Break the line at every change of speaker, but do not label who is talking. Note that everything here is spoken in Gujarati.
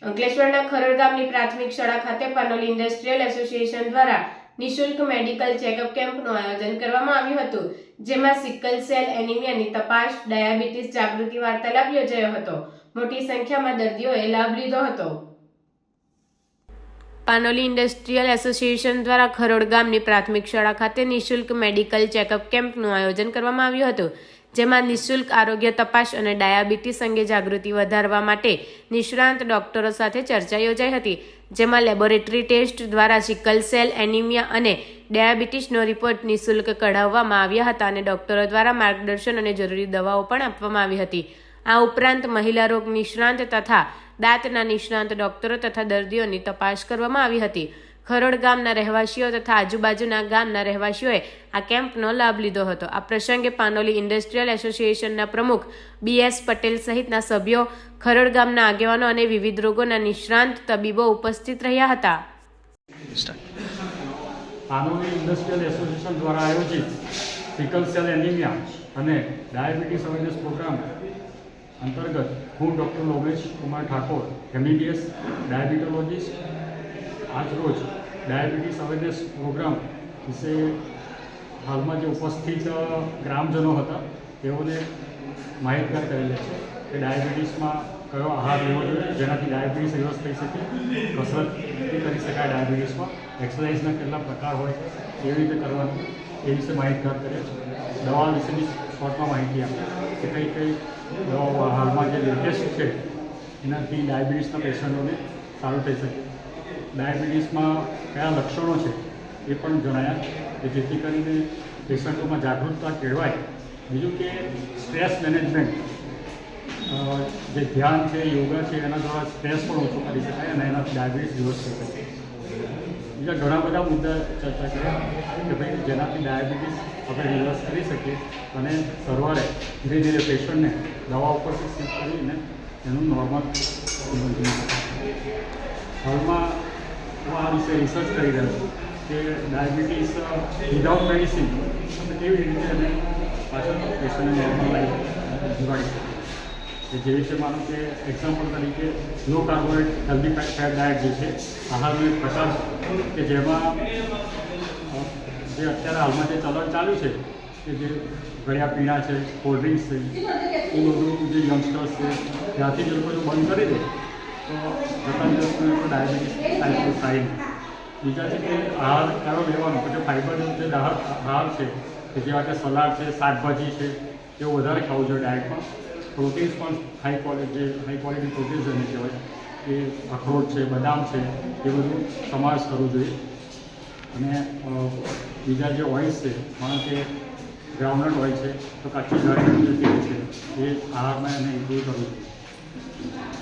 અંકલેશ્વરના ખરડ ગામની પ્રાથમિક શાળા ખાતે પાનોલી ઇન્ડસ્ટ્રીયલ એસોસિએશન દ્વારા નિઃશુલ્ક મેડિકલ ચેકઅપ કેમ્પનું આયોજન કરવામાં આવ્યું હતું, જેમાં સિકલ સેલ એનિમિયાની તપાસ, ડાયાબિટીસ જાગૃતિ વાર્તાલાપ યોજાયો હતો. મોટી સંખ્યામાં દર્દીઓએ લાભ લીધો હતો. પાનોલી ઇન્ડસ્ટ્રીયલ એસોસિએશન દ્વારા ખરોડ ગામની પ્રાથમિક શાળા ખાતે નિઃશુલ્ક મેડિકલ ચેકઅપ કેમ્પનું આયોજન કરવામાં આવ્યું હતું, જેમાં નિઃશુલ્ક આરોગ્ય તપાસ અને ડાયાબિટીસ અંગે જાગૃતિ વધારવા માટે નિષ્ણાંત ડોક્ટરો સાથે ચર્ચા યોજાઈ હતી, જેમાં લેબોરેટરી ટેસ્ટ દ્વારા સિકલ સેલ એનિમિયા અને ડાયાબિટીસનો રિપોર્ટ નિઃશુલ્ક કઢાવવામાં આવ્યા હતા અને ડોક્ટરો દ્વારા માર્ગદર્શન અને જરૂરી દવાઓ પણ આપવામાં આવી હતી. આ ઉપરાંત મહિલા રોગ નિષ્ણાંત તથા દાંતના નિષ્ણાંત ડોક્ટરો તથા દર્દીઓની તપાસ કરવામાં આવી હતી. ખરોડ ગામના રહેવાસીઓ તથા આજુબાજુના ગામના રહેવાસીઓએ આ કેમ્પનો લાભ લીધો હતો. આ પ્રસંગે પાનોલી ઇન્ડસ્ટ્રીયલ એસોસિએશનના પ્રમુખ BS પટેલ સહિતના સભ્યો, ખરોડ ગામના આગેવાનો અને વિવિધ રોગોના નિષ્ણાંત તબીબો ઉપસ્થિત રહ્યા હતા.
પાનોલી ઇન્ડસ્ટ્રીયલ એસોસિએશન દ્વારા આયોજિત સિકલ સેલ એનિમિયા અને ડાયાબિટીસ અવેરનેસ પ્રોગ્રામ અંતર્ગત હું ડૉક્ટર લોમેશ કુમાર ઠાકોર, MBBS ડાયાબિટોલોજીસ્ટ, આજરોજ ડાયાબિટીસ અવેરનેસ પ્રોગ્રામ વિશે હાલમાં જે ઉપસ્થિત ગ્રામજનો હતા તેઓને માહિતગાર કરેલી છે કે ડાયાબિટીસમાં કયો આહાર લેવો જોઈએ જેનાથી ડાયાબિટીસ રિવર્સ થઈ શકે, કસરત કરી શકાય, ડાયાબિટીસમાં એક્સરસાઇઝના કેટલા પ્રકાર હોય છે, કેવી રીતે કરવાનું એ વિશે માહિતગાર કરે છે. દવા વિશેની શોર્ટમાં માહિતી આપી કે કઈ કઈ દવાઓ હાલમાં જે લેટેસ્ટ છે એનાથી ડાયાબિટીસના પેશન્ટોને સારું થઈ શકે, ડાયાબિટીસમાં કયા લક્ષણો છે એ પણ જણાયા કે જેથી કરીને પેશન્ટોમાં જાગૃતતા કેળવાય. બીજું કે સ્ટ્રેસ મેનેજમેન્ટ, જે ધ્યાન છે, યોગા છે, એના દ્વારા સ્ટ્રેસ પણ ઓછો કરી શકાય અને એનાથી ડાયાબિટીસ રિવર્સ થઈ શકે. બીજા ઘણા બધા મુદ્દા ચર્ચા કર્યા કે ભાઈ જેનાથી ડાયાબિટીસ આપણે રિવર્સ કરી શકીએ અને સરવાળે ધીરે ધીરે પેશન્ટને દવા ઉપરથી શિફ્ટ કરીને એનું નોર્મલ જીવન જીવી શકે. હાલમાં હું આ વિશે રિસર્ચ કરી રહ્યો છું કે ડાયાબિટીસ વિધાઉટ મેડિસિન આપણે કેવી રીતે એને પાછળ પેશન્ટને નોર્મલ લાઈફ જીવાડી શકીએ. જેવી રીતે માનો કે એક્ઝામ્પલ તરીકે લો કાર્બોહાઈડ્રેટ હેલ્ધી ફેટ ડાયટ જે છે, આહારનો એક પ્રકાર કે જેમાં જે અત્યારે હાલમાં જે ચલણ ચાલ્યું છે કે જે ગળ્યા પીણા છે, કોલ્ડ ડ્રિંક્સ છે, એ બધું જે યંગસ્ટર્સ છે ત્યાંથી જે લોકો બંધ કરી દે તો જતા દિવસને તો ડાયાબિટીસ ટાઈપ થાય નહીં. બીજા છે કે આહાર કયો લેવાનો, પછી ફાઇબર જે આહાર છે કે જેવા કે સલાડ છે, શાકભાજી છે, એવું વધારે ખાવું જોઈએ ડાયટમાં. પ્રોટીન્સ પણ હાઈ ક્વોલિટી પ્રોટીન્સ જેને કહેવાય કે અખરોટ છે, બદામ છે, એ બધું સમાવેશ કરવો જોઈએ. અને બીજા જે ઓઇલ્સ છે, માનો કે ગ્રાઉન્ડનટ ઓઇલ છે તો કાચી ગાડીનું જે તેલ છે એ આહારમાં એને ઇન્ક્લુડ કરવું જોઈએ.